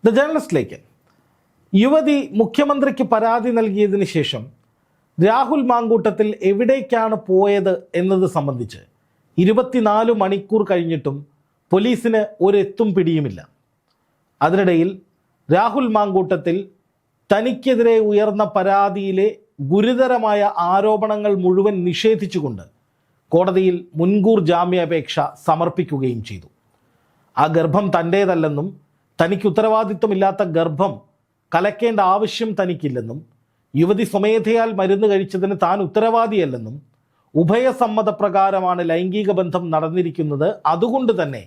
The ജേർണലിസ്റ്റിലേക്ക് യുവതി മുഖ്യമന്ത്രിക്ക് പരാതി നൽകിയതിന് ശേഷം രാഹുൽ മാങ്കൂട്ടത്തിൽ എവിടേക്കാണ് പോയത് എന്നത് സംബന്ധിച്ച് 24 മണിക്കൂർ കഴിഞ്ഞിട്ടും പോലീസിന് ഒരെത്തും പിടിയുമില്ല. അതിനിടയിൽ രാഹുൽ മാങ്കൂട്ടത്തിൽ തനിക്കെതിരെ ഉയർന്ന പരാതിയിലെ ഗുരുതരമായ ആരോപണങ്ങൾ മുഴുവൻ നിഷേധിച്ചുകൊണ്ട് കോടതിയിൽ മുൻകൂർ ജാമ്യാപേക്ഷ സമർപ്പിക്കുകയും ചെയ്തു. ആ ഗർഭം തൻ്റേതല്ലെന്നും തനിക്ക് ഉത്തരവാദിത്വമില്ലാത്ത ഗർഭം കലക്കേണ്ട ആവശ്യം തനിക്കില്ലെന്നും യുവതി സ്വമേധയാൽ മരുന്ന് കഴിച്ചതിന് താൻ ഉത്തരവാദിയല്ലെന്നും ഉഭയസമ്മതപ്രകാരമാണ് ലൈംഗിക ബന്ധം നടന്നിരിക്കുന്നത്, അതുകൊണ്ട് തന്നെ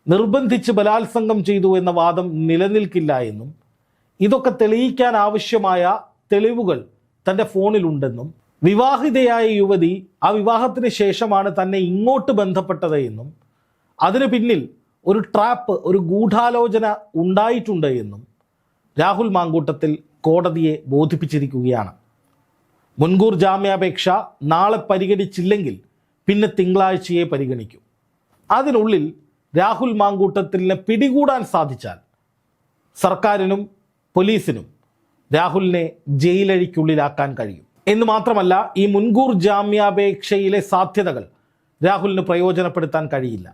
നിർബന്ധിച്ച് ബലാത്സംഗം ചെയ്തു എന്ന വാദം നിലനിൽക്കില്ല എന്നും ഇതൊക്കെ തെളിയിക്കാൻ ആവശ്യമായ തെളിവുകൾ തൻ്റെ ഫോണിലുണ്ടെന്നും വിവാഹിതയായ യുവതി ആ വിവാഹത്തിന് ശേഷമാണ് തന്നെ ഇങ്ങോട്ട് ബന്ധപ്പെട്ടത് എന്നും അതിന് പിന്നിൽ ഒരു ട്രാപ്പ്, ഒരു ഗൂഢാലോചന ഉണ്ടായിട്ടുണ്ട് എന്നും രാഹുൽ മാങ്കൂട്ടത്തിൽ കോടതിയെ ബോധിപ്പിച്ചിരിക്കുകയാണ്. മുൻകൂർ ജാമ്യാപേക്ഷ നാളെ പരിഗണിച്ചില്ലെങ്കിൽ പിന്നെ തിങ്കളാഴ്ചയെ പരിഗണിക്കും. അതിനുള്ളിൽ രാഹുൽ മാങ്കൂട്ടത്തിലിനെ പിടികൂടാൻ സാധിച്ചാൽ സർക്കാരിനും പോലീസിനും രാഹുലിനെ ജയിലഴിക്കുള്ളിലാക്കാൻ കഴിയും എന്ന് മാത്രമല്ല, ഈ മുൻകൂർ ജാമ്യാപേക്ഷയിലെ സാധ്യതകൾ രാഹുലിന് പ്രയോജനപ്പെടുത്താൻ കഴിയില്ല.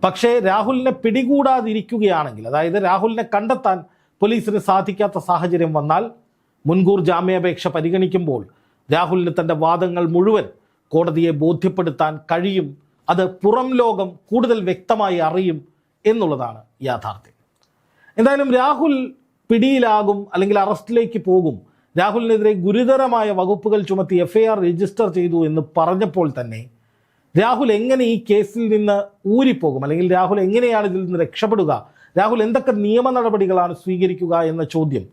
പക്ഷേ രാഹുലിനെ പിടികൂടാതിരിക്കുകയാണെങ്കിൽ, അതായത് രാഹുലിനെ കണ്ടെത്താൻ പോലീസിന് സാധിക്കാത്ത സാഹചര്യം വന്നാൽ മുൻകൂർ ജാമ്യാപേക്ഷ പരിഗണിക്കുമ്പോൾ രാഹുലിന് തൻ്റെ വാദങ്ങൾ മുഴുവൻ കോടതിയെ ബോധ്യപ്പെടുത്താൻ കഴിയും. അത് പുറം ലോകം കൂടുതൽ വ്യക്തമായി അറിയും എന്നുള്ളതാണ് യാഥാർത്ഥ്യം. എന്തായാലും രാഹുൽ പിടിയിലാകും അല്ലെങ്കിൽ അറസ്റ്റിലേക്ക് പോകും, രാഹുലിനെതിരെ ഗുരുതരമായ വകുപ്പുകൾ ചുമത്തി FIR രജിസ്റ്റർ ചെയ്തു എന്ന് പറഞ്ഞപ്പോൾ തന്നെ രാഹുൽ എങ്ങനെ ഈ കേസിൽ നിന്ന് ഊരിപ്പോകും, അല്ലെങ്കിൽ രാഹുൽ എങ്ങനെയാണ് ഇതിൽ നിന്ന് രക്ഷപ്പെടുക, രാഹുൽ എന്തൊക്കെ നിയമ നടപടികളാണ് സ്വീകരിക്കുക എന്ന ചോദ്യം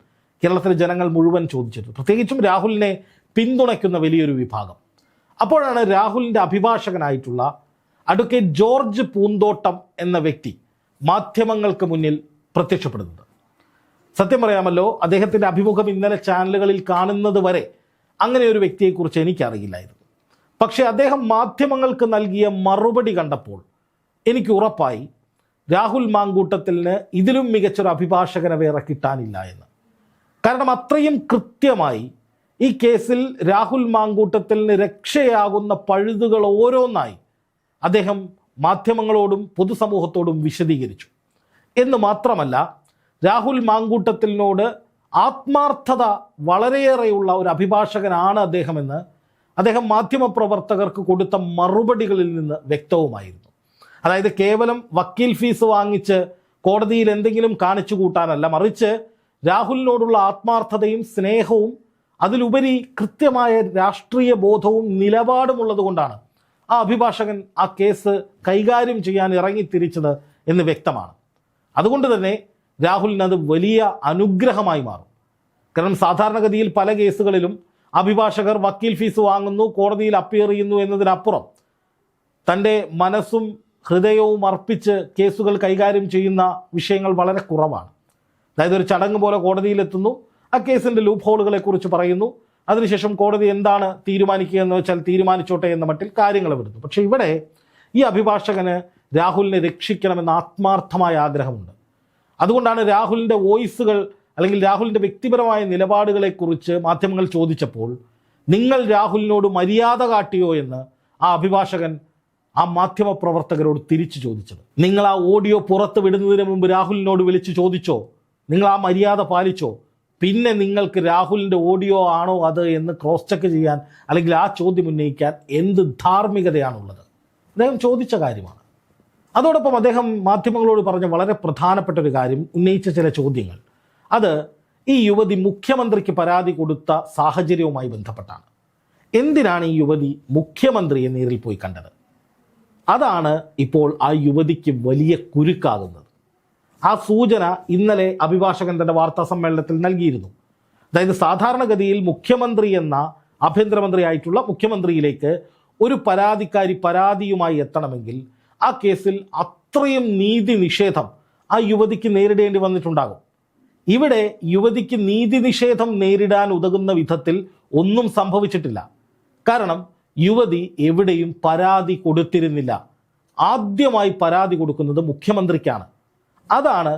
കേരളത്തിലെ ജനങ്ങൾ മുഴുവൻ ചോദിച്ചിട്ടുണ്ട്, പ്രത്യേകിച്ചും രാഹുലിനെ പിന്തുണയ്ക്കുന്ന വലിയൊരു വിഭാഗം. അപ്പോഴാണ് രാഹുലിൻ്റെ അഭിഭാഷകനായിട്ടുള്ള അഡ്വക്കേറ്റ് ജോർജ് പൂന്തോട്ടം എന്ന വ്യക്തി മാധ്യമങ്ങൾക്ക് മുന്നിൽ പ്രത്യക്ഷപ്പെടുന്നത്. സത്യം പറയാമല്ലോ, അദ്ദേഹത്തിൻ്റെ അഭിമുഖം ഇന്നലെ ചാനലുകളിൽ കാണുന്നത് വരെ അങ്ങനെ ഒരു വ്യക്തിയെക്കുറിച്ച് എനിക്കറിയില്ലായിരുന്നു. പക്ഷേ അദ്ദേഹം മാധ്യമങ്ങൾക്ക് നൽകിയ മറുപടി കണ്ടപ്പോൾ എനിക്ക് ഉറപ്പായി രാഹുൽ മാങ്കൂട്ടത്തിന് ഇതിലും മികച്ചൊരു അഭിഭാഷകനെ വേറെ കിട്ടാനില്ല എന്ന്. കാരണം അത്രയും കൃത്യമായി ഈ കേസിൽ രാഹുൽ മാങ്കൂട്ടത്തിന് രക്ഷയാകുന്ന പഴുതുകൾ ഓരോന്നായി അദ്ദേഹം മാധ്യമങ്ങളോടും പൊതുസമൂഹത്തോടും വിശദീകരിച്ചു. എന്ന് മാത്രമല്ല, രാഹുൽ മാങ്കൂട്ടത്തിനോട് ആത്മാർത്ഥത വളരെയേറെയുള്ള ഒരു അഭിഭാഷകനാണ് അദ്ദേഹമെന്ന് അദ്ദേഹം മാധ്യമപ്രവർത്തകർക്ക് കൊടുത്ത മറുപടികളിൽ നിന്ന് വ്യക്തവുമായിരുന്നു. അതായത് കേവലം വക്കീൽ ഫീസ് വാങ്ങിച്ച് കോടതിയിൽ എന്തെങ്കിലും കാണിച്ചു കൂട്ടാനല്ല, മറിച്ച് രാഹുലിനോടുള്ള ആത്മാർത്ഥതയും സ്നേഹവും അതിലുപരി കൃത്യമായ രാഷ്ട്രീയ ബോധവും നിലപാടുമുള്ളത് കൊണ്ടാണ് ആ അഭിഭാഷകൻ ആ കേസ് കൈകാര്യം ചെയ്യാൻ ഇറങ്ങിത്തിരിച്ചത് എന്ന് വ്യക്തമാണ്. അതുകൊണ്ട് തന്നെ രാഹുലിന് അത് വലിയ അനുഗ്രഹമായി മാറും. കാരണം സാധാരണഗതിയിൽ പല കേസുകളിലും അഭിഭാഷകർ വക്കീൽ ഫീസ് വാങ്ങുന്നു, കോടതിയിൽ അപ്പിയർ ചെയ്യുന്നു എന്നതിനപ്പുറം തൻ്റെ മനസ്സും ഹൃദയവും അർപ്പിച്ച് കേസുകൾ കൈകാര്യം ചെയ്യുന്ന വിഷയങ്ങൾ വളരെ കുറവാണ്. അതായത് ഒരു ചടങ്ങ് പോലെ കോടതിയിലെത്തുന്നു, ആ കേസിൻ്റെ ലൂപ്പ് ഹോളുകളെക്കുറിച്ച് പറയുന്നു, അതിനുശേഷം കോടതി എന്താണ് തീരുമാനിക്കുക എന്ന് വെച്ചാൽ തീരുമാനിച്ചോട്ടെ എന്ന മട്ടിൽ കാര്യങ്ങൾ വിടുന്നു. പക്ഷേ ഇവിടെ ഈ അഭിഭാഷകന് രാഹുലിനെ രക്ഷിക്കണമെന്ന ആത്മാർത്ഥമായ ആഗ്രഹമുണ്ട്. അതുകൊണ്ടാണ് രാഹുലിൻ്റെ വോയിസുകൾ അല്ലെങ്കിൽ രാഹുലിൻ്റെ വ്യക്തിപരമായ നിലപാടുകളെക്കുറിച്ച് മാധ്യമങ്ങൾ ചോദിച്ചപ്പോൾ നിങ്ങൾ രാഹുലിനോട് മര്യാദ കാട്ടിയോ എന്ന് ആ അഭിഭാഷകൻ ആ മാധ്യമപ്രവർത്തകരോട് തിരിച്ചു ചോദിച്ചത്. നിങ്ങൾ ആ ഓഡിയോ പുറത്ത് വിടുന്നതിന് മുമ്പ് രാഹുലിനോട് വിളിച്ച് ചോദിച്ചോ, നിങ്ങൾ ആ മര്യാദ പാലിച്ചോ, പിന്നെ നിങ്ങൾക്ക് രാഹുലിൻ്റെ ഓഡിയോ ആണോ അത് എന്ന് ക്രോസ് ചെക്ക് ചെയ്യാൻ അല്ലെങ്കിൽ ആ ചോദ്യം ഉന്നയിക്കാൻ എന്ത് ധാർമ്മികതയാണുള്ളത്? അദ്ദേഹം ചോദിച്ച കാര്യമാണ്. അതോടൊപ്പം അദ്ദേഹം മാധ്യമങ്ങളോട് പറഞ്ഞ വളരെ പ്രധാനപ്പെട്ട ഒരു കാര്യം, ഉന്നയിച്ച ചില ചോദ്യങ്ങൾ, അത് ഈ യുവതി മുഖ്യമന്ത്രിക്ക് പരാതി കൊടുത്ത സാഹചര്യവുമായി ബന്ധപ്പെട്ടാണ്. എന്തിനാണ് ഈ യുവതി മുഖ്യമന്ത്രിയെ നേരിൽ പോയി കണ്ടത്? അതാണ് ഇപ്പോൾ ആ യുവതിക്ക് വലിയ കുരുക്കാകുന്നത്. ആ സൂചന ഇന്നലെ അഭിഭാഷകൻ തൻ്റെ വാർത്താ സമ്മേളനത്തിൽ നൽകിയിരുന്നു. അതായത് സാധാരണഗതിയിൽ മുഖ്യമന്ത്രി എന്ന ആഭ്യന്തരമന്ത്രിയായിട്ടുള്ള മുഖ്യമന്ത്രിയിലേക്ക് ഒരു പരാതിക്കാരി പരാതിയുമായി എത്തണമെങ്കിൽ ആ കേസിൽ അത്രയും നീതി നിഷേധം ആ യുവതിക്ക് നേരിടേണ്ടി വന്നിട്ടുണ്ടാകും. ഇവിടെ യുവതിക്ക് നീതി നിഷേധം നേരിടാൻ ഉതകുന്ന വിധത്തിൽ ഒന്നും സംഭവിച്ചിട്ടില്ല. കാരണം യുവതി എവിടെയും പരാതി കൊടുത്തിരുന്നില്ല. ആദ്യമായി പരാതി കൊടുക്കുന്നത് മുഖ്യമന്ത്രിക്കാണ്. അതാണ്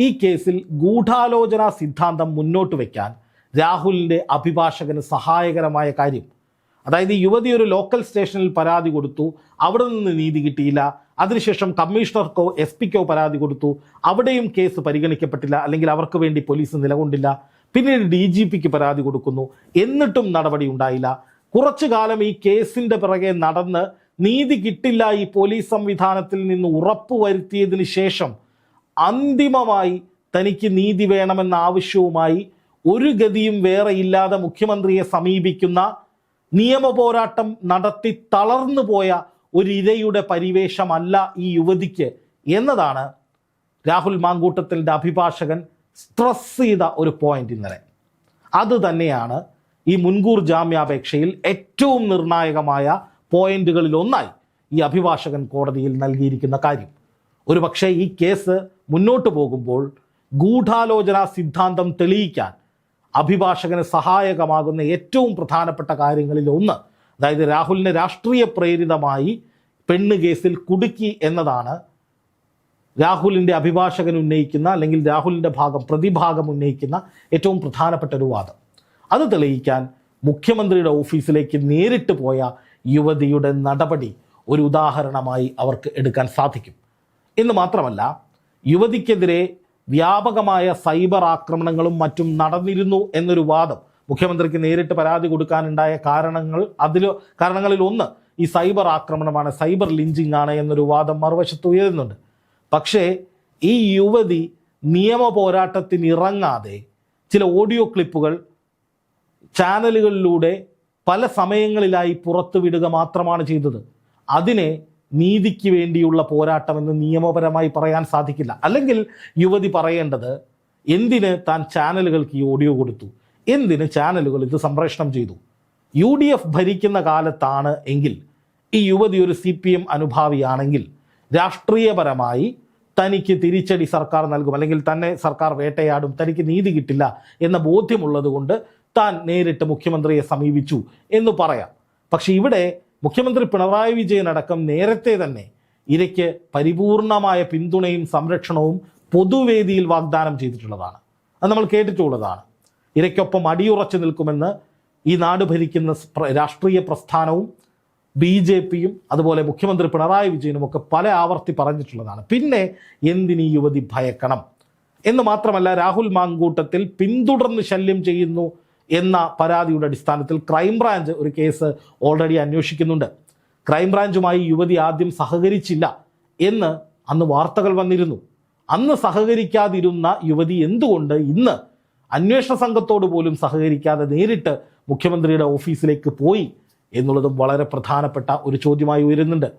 ഈ കേസിൽ ഗൂഢാലോചന സിദ്ധാന്തം മുന്നോട്ട് വയ്ക്കാൻ രാഹുലിൻ്റെ അഭിഭാഷകന് സഹായകരമായ കാര്യം, അതായത് യുവതി ഒരു ലോക്കൽ സ്റ്റേഷനിൽ പരാതി കൊടുത്തു, അവിടെ നിന്ന് നീതി കിട്ടിയില്ല, അതിനുശേഷം കമ്മീഷണർക്കോ SP-ക്കോ പരാതി കൊടുത്തു, അവിടെയും കേസ് പരിഗണിക്കപ്പെട്ടില്ല, അല്ലെങ്കിൽ അവർക്ക് വേണ്ടി പോലീസ് നിലകൊണ്ടില്ല, പിന്നീട് DGPക്ക് പരാതി കൊടുക്കുന്നു, എന്നിട്ടും നടപടി ഉണ്ടായില്ല, കുറച്ചു കാലം ഈ കേസിൻ്റെ പിറകെ നടന്ന് നീതി കിട്ടില്ല ഈ പോലീസ് സംവിധാനത്തിൽ നിന്ന് ഉറപ്പുവരുത്തിയതിന് ശേഷം അന്തിമമായി തനിക്ക് നീതി വേണമെന്ന ആവശ്യവുമായി ഒരു ഗതിയും വേറെ ഇല്ലാതെ മുഖ്യമന്ത്രിയെ സമീപിക്കുന്ന, നിയമ പോരാട്ടം നടത്തി തളർന്നു പോയ ഒരു ഇരയുടെ പരിവേഷമല്ല ഈ യുവതിക്ക് എന്നതാണ് രാഹുൽ മാങ്കൂട്ടത്തിൻ്റെ അഭിഭാഷകൻ സ്ട്രെസ് ചെയ്ത ഒരു പോയിന്റ് ഇന്നലെ. അത് തന്നെയാണ് ഈ മുൻകൂർ ജാമ്യാപേക്ഷയിൽ ഏറ്റവും നിർണായകമായ പോയിന്റുകളിൽ ഒന്നായി ഈ അഭിഭാഷകൻ കോടതിയിൽ നൽകിയിരിക്കുന്ന കാര്യം. ഒരു പക്ഷേ ഈ കേസ് മുന്നോട്ട് പോകുമ്പോൾ ഗൂഢാലോചന സിദ്ധാന്തം തെളിയിക്കാൻ അഭിഭാഷകന് സഹായകമാകുന്ന ഏറ്റവും പ്രധാനപ്പെട്ട കാര്യങ്ങളിൽ ഒന്ന്, അതായത് രാഹുലിനെ രാഷ്ട്രീയ പ്രേരിതമായി പെണ്ണ് കേസിൽ കുടുക്കി എന്നതാണ് രാഹുലിൻ്റെ അഭിഭാഷകൻ ഉന്നയിക്കുന്ന, അല്ലെങ്കിൽ രാഹുലിൻ്റെ പ്രതിഭാഗം ഉന്നയിക്കുന്ന ഏറ്റവും പ്രധാനപ്പെട്ട ഒരു വാദം. അത് തെളിയിക്കാൻ മുഖ്യമന്ത്രിയുടെ ഓഫീസിലേക്ക് നേരിട്ട് പോയ യുവതിയുടെ നടപടി ഒരു ഉദാഹരണമായി അവർക്ക് എടുക്കാൻ സാധിക്കും. എന്ന് മാത്രമല്ല, യുവതിക്കെതിരെ വ്യാപകമായ സൈബർ ആക്രമണങ്ങളും മറ്റും നടന്നിരുന്നു എന്നൊരു വാദം, മുഖ്യമന്ത്രിക്ക് നേരിട്ട് പരാതി കൊടുക്കാനുണ്ടായ കാരണങ്ങളിൽ ഒന്ന് ഈ സൈബർ ആക്രമണമാണ്, സൈബർ ലിഞ്ചിങ് ആണ് എന്നൊരു വാദം മറുവശത്ത് ഉയരുന്നുണ്ട്. പക്ഷേ ഈ യുവതി നിയമ പോരാട്ടത്തിന് ഇറങ്ങാതെ ചില ഓഡിയോ ക്ലിപ്പുകൾ ചാനലുകളിലൂടെ പല സമയങ്ങളിലായി പുറത്തുവിടുക മാത്രമാണ് ചെയ്തത്. അതിനെ നീതിക്ക് വേണ്ടിയുള്ള പോരാട്ടമെന്ന് നിയമപരമായി പറയാൻ സാധിക്കില്ല. അല്ലെങ്കിൽ യുവതി പറയേണ്ടത്, എന്തിന് താൻ ചാനലുകൾക്ക് ഈ ഓഡിയോ കൊടുത്തു, എന്തിന് ചാനലുകൾ ഇത് സംപ്രേഷണം ചെയ്തു. UDF ഭരിക്കുന്ന കാലത്താണ് എങ്കിൽ ഈ യുവതി ഒരു CPM അനുഭാവിയാണെങ്കിൽ രാഷ്ട്രീയപരമായി തനിക്ക് തിരിച്ചടി സർക്കാർ നൽകും, അല്ലെങ്കിൽ തന്നെ സർക്കാർ വേട്ടയാടും, തനിക്ക് നീതി കിട്ടില്ല എന്ന ബോധ്യമുള്ളത് കൊണ്ട് താൻ നേരിട്ട് മുഖ്യമന്ത്രിയെ സമീപിച്ചു എന്ന് പറയാം. പക്ഷെ ഇവിടെ മുഖ്യമന്ത്രി പിണറായി വിജയൻ അടക്കം നേരത്തെ തന്നെ ഇരയ്ക്ക് പരിപൂർണമായ പിന്തുണയും സംരക്ഷണവും പൊതുവേദിയിൽ വാഗ്ദാനം ചെയ്തിട്ടുള്ളതാണ്. അത് നമ്മൾ കേട്ടിട്ടുള്ളതാണ്. ഇരയ്ക്കൊപ്പം അടിയുറച്ചു നിൽക്കുമെന്ന് ഈ നാട് ഭരിക്കുന്ന രാഷ്ട്രീയ പ്രസ്ഥാനവും BJPയും അതുപോലെ മുഖ്യമന്ത്രി പിണറായി വിജയനും ഒക്കെ പല ആവർത്തി പറഞ്ഞിട്ടുള്ളതാണ്. പിന്നെ എന്തിനീ യുവതി ഭയക്കണം എന്ന് മാത്രമല്ല, രാഹുൽ മാങ്കൂട്ടത്തിൽ പിന്തുടർന്ന് ശല്യം ചെയ്യുന്നു എന്ന പരാതിയുടെ അടിസ്ഥാനത്തിൽ ക്രൈംബ്രാഞ്ച് ഒരു കേസ് ഓൾറെഡി അന്വേഷിക്കുന്നുണ്ട്. ക്രൈംബ്രാഞ്ചുമായി യുവതി ആദ്യം സഹകരിച്ചില്ല എന്ന് അന്ന് വാർത്തകൾ വന്നിരുന്നു. അന്ന് സഹകരിക്കാതിരുന്ന യുവതി എന്തുകൊണ്ട് ഇന്ന് അന്വേഷണ സംഘത്തോട് പോലും സഹകരിക്കാതെ നേരിട്ട് മുഖ്യമന്ത്രിയുടെ ഓഫീസിലേക്ക് പോയി എന്നുള്ളതും വളരെ പ്രധാനപ്പെട്ട ഒരു ചോദ്യമായി ഉയരുന്നുണ്ട്.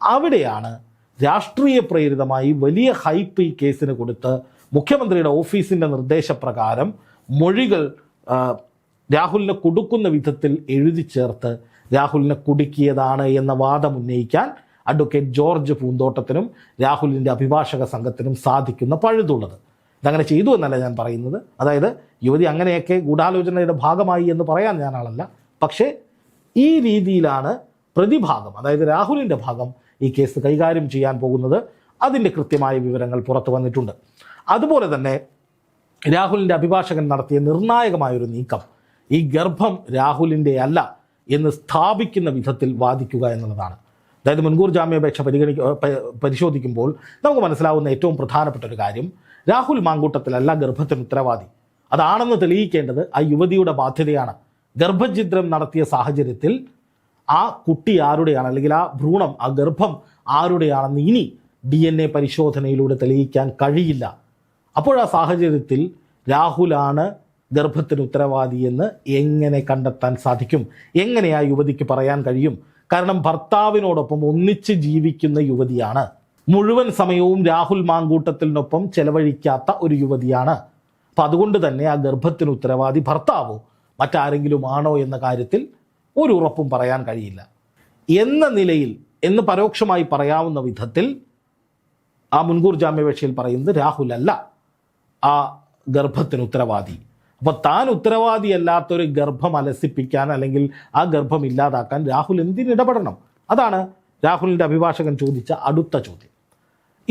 അവിടെയാണ് രാഷ്ട്രീയ പ്രേരിതമായി വലിയ ഹൈപ്പ് ഈ കേസിന് കൊടുത്ത് മുഖ്യമന്ത്രിയുടെ ഓഫീസിൻ്റെ നിർദ്ദേശപ്രകാരം മൊഴികൾ രാഹുലിനെ കൊടുക്കുന്ന വിധത്തിൽ എഴുതി ചേർത്ത് രാഹുലിനെ കുടുക്കിയതാണ് എന്ന വാദം ഉന്നയിക്കാൻ അഡ്വക്കേറ്റ് ജോർജ് പൂന്തോട്ടത്തിനും രാഹുലിൻ്റെ അഭിഭാഷക സംഘത്തിനും സാധിക്കുന്ന പഴുതുള്ളത്. ഇതങ്ങനെ ചെയ്തു എന്നല്ല ഞാൻ പറയുന്നത്. അതായത് യുവതി അങ്ങനെയൊക്കെ ഗൂഢാലോചനയുടെ ഭാഗമായി എന്ന് പറയാൻ ഞാൻ ആളല്ല. പക്ഷേ ഈ രീതിയിലാണ് പ്രതിഭാഗം, അതായത് രാഹുലിൻ്റെ ഭാഗം ഈ കേസ് കൈകാര്യം ചെയ്യാൻ പോകുന്നത്. അതിൻ്റെ കൃത്യമായ വിവരങ്ങൾ പുറത്തു വന്നിട്ടുണ്ട്. അതുപോലെ തന്നെ രാഹുലിൻ്റെ അഭിഭാഷകൻ നടത്തിയ നിർണായകമായൊരു നീക്കം ഈ ഗർഭം രാഹുലിൻ്റെ അല്ല എന്ന് സ്ഥാപിക്കുന്ന വിധത്തിൽ വാദിക്കുക എന്നുള്ളതാണ്. അതായത് മുൻകൂർ ജാമ്യാപേക്ഷ പരിശോധിക്കുമ്പോൾ നമുക്ക് മനസ്സിലാവുന്ന ഏറ്റവും പ്രധാനപ്പെട്ട ഒരു കാര്യം, രാഹുൽ മാങ്കൂട്ടത്തിലല്ല ഗർഭത്തിന് ഉത്തരവാദി. അതാണെന്ന് തെളിയിക്കേണ്ടത് ആ യുവതിയുടെ ബാധ്യതയാണ്. ഗർഭഛിദ്രം നടത്തിയ സാഹചര്യത്തിൽ ആ കുട്ടി ആരുടെയാണ്, അല്ലെങ്കിൽ ആ ഭ്രൂണം, ആ ഗർഭം ആരുടെയാണെന്ന് ഇനി DNA പരിശോധനയിലൂടെ തെളിയിക്കാൻ കഴിയില്ല. അപ്പോൾ ആ സാഹചര്യത്തിൽ രാഹുലാണ് ഗർഭത്തിന് ഉത്തരവാദി എന്ന് എങ്ങനെ കണ്ടെത്താൻ സാധിക്കും? എങ്ങനെ ആ യുവതിക്ക് പറയാൻ കഴിയും? കാരണം ഭർത്താവിനോടൊപ്പം ഒന്നിച്ച് ജീവിക്കുന്ന യുവതിയാണ്. മുഴുവൻ സമയവും രാഹുൽ മാങ്കൂട്ടത്തിനൊപ്പം ചെലവഴിക്കാത്ത ഒരു യുവതിയാണ്. അപ്പം അതുകൊണ്ട് തന്നെ ആ ഗർഭത്തിന് ഉത്തരവാദി ഭർത്താവോ മറ്റാരെങ്കിലും ആണോ എന്ന കാര്യത്തിൽ ഒരു ഉറപ്പും പറയാൻ കഴിയില്ല. എന്ന നിലയിൽ എന്ന് പരോക്ഷമായി പറയാവുന്ന വിധത്തിൽ ആ മുൻകൂർ ജാമ്യാപേക്ഷയിൽ പറയുന്നത് രാഹുൽ അല്ല ആ ഗർഭത്തിന് ഉത്തരവാദി. അപ്പോൾ താൻ ഉത്തരവാദിയല്ലാത്തൊരു ഗർഭം അലസിപ്പിക്കാൻ, അല്ലെങ്കിൽ ആ ഗർഭം ഇല്ലാതാക്കാൻ രാഹുൽ എന്തിനിടപെടണം? അതാണ് രാഹുലിൻ്റെ അഭിഭാഷകൻ ചോദിച്ച അടുത്ത ചോദ്യം.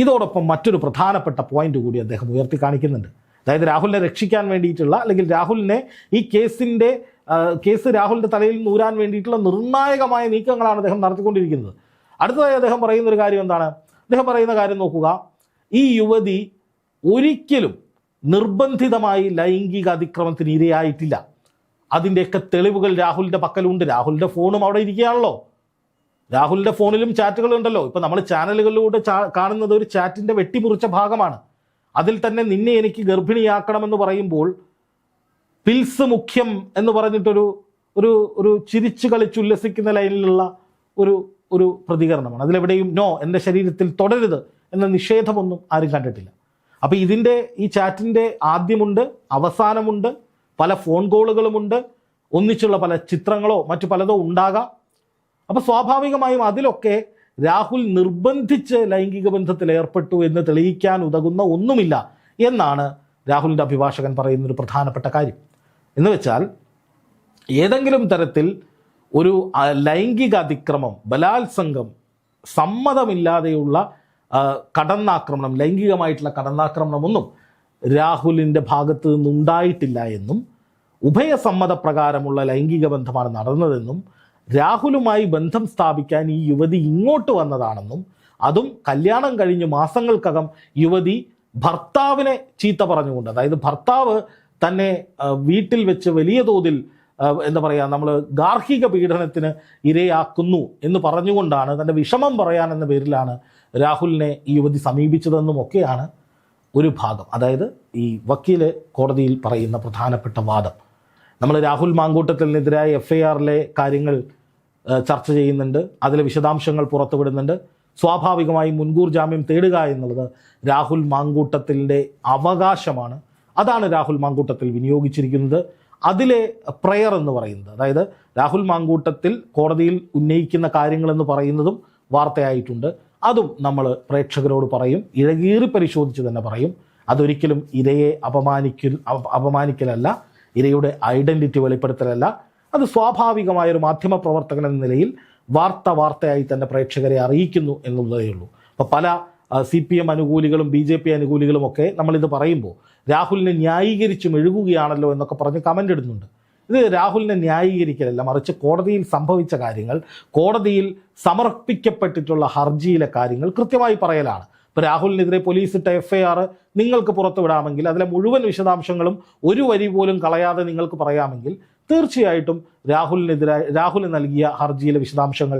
ഇതോടൊപ്പം മറ്റൊരു പ്രധാനപ്പെട്ട പോയിന്റ് കൂടി അദ്ദേഹം ഉയർത്തി കാണിക്കുന്നുണ്ട്. അതായത് രാഹുലിനെ രക്ഷിക്കാൻ വേണ്ടിയിട്ടുള്ള, അല്ലെങ്കിൽ രാഹുലിനെ ഈ കേസ് രാഹുലിൻ്റെ തലയിൽ നൂരാൻ വേണ്ടിയിട്ടുള്ള നിർണായകമായ നീക്കങ്ങളാണ് അദ്ദേഹം നടത്തിക്കൊണ്ടിരിക്കുന്നത്. അടുത്തതായി അദ്ദേഹം പറയുന്ന ഒരു കാര്യം എന്താണ്? അദ്ദേഹം പറയുന്ന കാര്യം നോക്കുക, ഈ യുവതി ഒരിക്കലും നിർബന്ധിതമായി ലൈംഗിക അതിക്രമത്തിന് ഇരയായിട്ടില്ല. അതിൻ്റെയൊക്കെ തെളിവുകൾ രാഹുലിൻ്റെ പക്കലുണ്ട്. രാഹുലിൻ്റെ ഫോണും അവിടെ ഇരിക്കുകയാണല്ലോ. രാഹുലിൻ്റെ ഫോണിലും ചാറ്റുകളുണ്ടല്ലോ. ഇപ്പം നമ്മൾ ചാനലുകളിലൂടെ കാണുന്നത് ഒരു ചാറ്റിൻ്റെ വെട്ടിമുറിച്ച ഭാഗമാണ്. അതിൽ തന്നെ നിന്നെ എനിക്ക് ഗർഭിണിയാക്കണമെന്ന് പറയുമ്പോൾ പിൽസ് മുഖ്യം എന്ന് പറഞ്ഞിട്ടൊരു ഒരു ഒരു ചിരിച്ചു കളിച്ചുല്ലസിക്കുന്ന ലൈനിലുള്ള ഒരു പ്രതികരണമാണ്. അതിലെവിടെയും നോ, എൻ്റെ ശരീരത്തിൽ തുടരുത് എന്ന നിഷേധമൊന്നും ആരും കണ്ടിട്ടില്ല. അപ്പോൾ ഈ ചാറ്റിൻ്റെ ആദ്യമുണ്ട്, അവസാനമുണ്ട്, പല ഫോൺ കോളുകളുമുണ്ട്, ഒന്നിച്ചുള്ള പല ചിത്രങ്ങളോ മറ്റു പലതോ ഉണ്ടാകാം. അപ്പോൾ സ്വാഭാവികമായും അതിലൊക്കെ രാഹുൽ നിർബന്ധിച്ച് ലൈംഗിക ബന്ധത്തിൽ ഏർപ്പെട്ടു എന്ന് തെളിയിക്കാൻ ഉതകുന്ന ഒന്നുമില്ല എന്നാണ് രാഹുലിൻ്റെ അഭിഭാഷകൻ പറയുന്നൊരു പ്രധാനപ്പെട്ട കാര്യം. എന്ന് വെച്ചാൽ ഏതെങ്കിലും തരത്തിൽ ഒരു ലൈംഗിക അതിക്രമം, ബലാത്സംഗം, സമ്മതമില്ലാതെയുള്ള കടന്നാക്രമണം, ലൈംഗികമായിട്ടുള്ള കടന്നാക്രമണമൊന്നും രാഹുലിൻ്റെ ഭാഗത്ത് നിന്നുണ്ടായിട്ടില്ല എന്നും ഉഭയസമ്മതപ്രകാരമുള്ള ലൈംഗിക ബന്ധമാണ് നടന്നതെന്നും രാഹുലുമായി ബന്ധം സ്ഥാപിക്കാൻ ഈ യുവതി ഇങ്ങോട്ട് വന്നതാണെന്നും അതും കല്യാണം കഴിഞ്ഞ് മാസങ്ങൾക്കകം യുവതി ഭർത്താവിനെ ചീത്ത പറഞ്ഞുകൊണ്ട്, അതായത് ഭർത്താവ് തന്നെ വീട്ടിൽ വെച്ച് വലിയ തോതിൽ എന്താ പറയുക, നമ്മൾ ഗാർഹിക പീഡനത്തിന് ഇരയാക്കുന്നു എന്ന് പറഞ്ഞുകൊണ്ടാണ്, തൻ്റെ വിഷമം പറയാൻ എന്ന പേരിലാണ് രാഹുലിനെ ഈ യുവതി സമീപിച്ചതെന്നും ഒക്കെയാണ് ഒരു ഭാഗം. അതായത് ഈ വക്കീല് കോടതിയിൽ പറയുന്ന പ്രധാനപ്പെട്ട വാദം. നമ്മൾ രാഹുൽ മാങ്കൂട്ടത്തിനെതിരായ FIRലെ കാര്യങ്ങൾ ചർച്ച ചെയ്യുന്നുണ്ട്, അതിലെ വിശദാംശങ്ങൾ പുറത്തുവിടുന്നുണ്ട്. സ്വാഭാവികമായും മുൻകൂർ ജാമ്യം തേടുക എന്നുള്ളത് രാഹുൽ മാങ്കൂട്ടത്തിൻ്റെ അവകാശമാണ്. അതാണ് രാഹുൽ മാങ്കൂട്ടത്തിൽ വിനിയോഗിച്ചിരിക്കുന്നത്. അതിലെ പ്രയർ എന്ന് പറയുന്നത്, അതായത് രാഹുൽ മാങ്കൂട്ടത്തിൽ കോടതിയിൽ ഉന്നയിക്കുന്ന കാര്യങ്ങളെന്ന് പറയുന്നതും വാർത്തയായിട്ടുണ്ട്. അതും നമ്മൾ പ്രേക്ഷകരോട് പറയും, ഇഴകീറി പരിശോധിച്ച് തന്നെ പറയും. അതൊരിക്കലും ഇരയെ അപമാനിക്കലല്ല, ഇരയുടെ ഐഡൻറ്റിറ്റി വെളിപ്പെടുത്തലല്ല. അത് സ്വാഭാവികമായൊരു മാധ്യമപ്രവർത്തകൻ എന്ന നിലയിൽ വാർത്തയായി തന്നെ പ്രേക്ഷകരെ അറിയിക്കുന്നു എന്നുള്ളതേ ഉള്ളൂ. അപ്പോൾ പല CPM അനുകൂലികളും BJP അനുകൂലികളും ഒക്കെ നമ്മളിത് പറയുമ്പോൾ രാഹുലിനെ ന്യായീകരിച്ച് മെഴുകുകയാണല്ലോ എന്നൊക്കെ പറഞ്ഞ് കമൻ്റ് ഇടുന്നുണ്ട്. ഇത് രാഹുലിനെ ന്യായീകരിക്കലല്ല, മറിച്ച് കോടതിയിൽ സംഭവിച്ച കാര്യങ്ങൾ, കോടതിയിൽ സമർപ്പിക്കപ്പെട്ടിട്ടുള്ള ഹർജിയിലെ കാര്യങ്ങൾ കൃത്യമായി പറയലാണ്. ഇപ്പോൾ രാഹുലിനെതിരെ പോലീസ് ഇട്ട FIR നിങ്ങൾക്ക് പുറത്തുവിടാമെങ്കിൽ, അതിലെ മുഴുവൻ വിശദാംശങ്ങളും ഒരു വരി പോലും കളയാതെ നിങ്ങൾക്ക് പറയാമെങ്കിൽ തീർച്ചയായിട്ടും രാഹുൽ നൽകിയ ഹർജിയിലെ വിശദാംശങ്ങൾ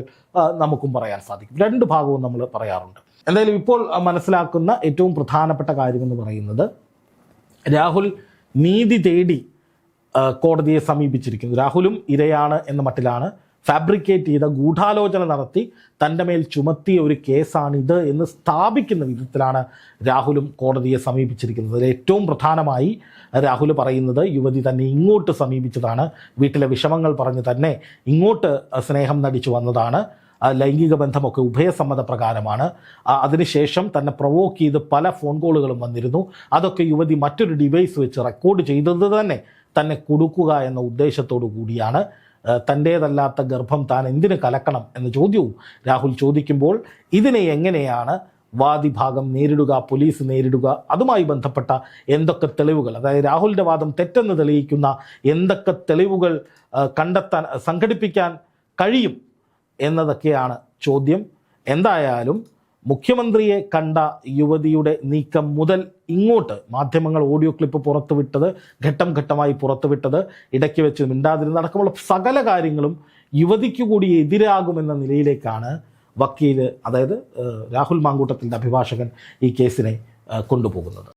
നമുക്കും പറയാൻ സാധിക്കും. രണ്ട് ഭാഗവും നമ്മൾ പറയാറുണ്ട്. എന്തായാലും ഇപ്പോൾ മനസ്സിലാക്കുന്ന ഏറ്റവും പ്രധാനപ്പെട്ട കാര്യമെന്ന് പറയുന്നത്, രാഹുൽ നീതി തേടി കോടതിയെ സമീപിച്ചിരിക്കുന്നു. രാഹുലും ഇരയാണ് എന്ന മട്ടിലാണ്, ഫാബ്രിക്കേറ്റ് ചെയ്ത ഗൂഢാലോചന നടത്തി തൻ്റെ മേൽ ചുമത്തിയ ഒരു കേസാണിത് എന്ന് സ്ഥാപിക്കുന്ന വിധത്തിലാണ് രാഹുലും കോടതിയെ സമീപിച്ചിരിക്കുന്നത്. ഏറ്റവും പ്രധാനമായി രാഹുൽ പറയുന്നത് യുവതി തന്നെ ഇങ്ങോട്ട് സമീപിച്ചതാണ്, വീട്ടിലെ വിഷമങ്ങൾ പറഞ്ഞ് തന്നെ ഇങ്ങോട്ട് സ്നേഹം നടിച്ചു വന്നതാണ്, ലൈംഗിക ബന്ധമൊക്കെ ഉഭയസമ്മത പ്രകാരമാണ്. അതിനുശേഷം തന്നെ പ്രൊവോക്ക് ചെയ്ത് പല ഫോൺ കോളുകളും വന്നിരുന്നു. അതൊക്കെ യുവതി മറ്റൊരു ഡിവൈസ് വെച്ച് റെക്കോർഡ് ചെയ്തത് തന്നെ കൊടുക്കുക എന്ന ഉദ്ദേശത്തോടു കൂടിയാണ്. തൻ്റേതല്ലാത്ത ഗർഭം താൻ എന്തിന് കലക്കണം എന്ന ചോദ്യവും രാഹുൽ ചോദിക്കുമ്പോൾ ഇതിനെ എങ്ങനെയാണ് വാദിഭാഗം നേരിടുക, പോലീസ് നേരിടുക, അതുമായി ബന്ധപ്പെട്ട എന്തൊക്കെ തെളിവുകൾ, അതായത് രാഹുലിൻ്റെ വാദം തെറ്റെന്ന് തെളിയിക്കുന്ന എന്തൊക്കെ തെളിവുകൾ സംഘടിപ്പിക്കാൻ കഴിയും എന്നതൊക്കെയാണ് ചോദ്യം. എന്തായാലും മുഖ്യമന്ത്രിയെ കണ്ട യുവതിയുടെ നീക്കം മുതൽ ഇങ്ങോട്ട് മാധ്യമങ്ങൾ ഓഡിയോ ക്ലിപ്പ് പുറത്തുവിട്ടത്, ഘട്ടം ഘട്ടമായി പുറത്തുവിട്ടത്, ഇടയ്ക്ക് വെച്ച് മിണ്ടാതിരുന്ന അടക്കമുള്ള സകല കാര്യങ്ങളും യുവതിക്ക് കൂടി എതിരാകുമെന്ന നിലയിലേക്കാണ് വക്കീല്, അതായത് രാഹുൽ മാങ്കൂട്ടത്തിൻ്റെ അഭിഭാഷകൻ ഈ കേസിനെ കൊണ്ടുപോകുന്നത്.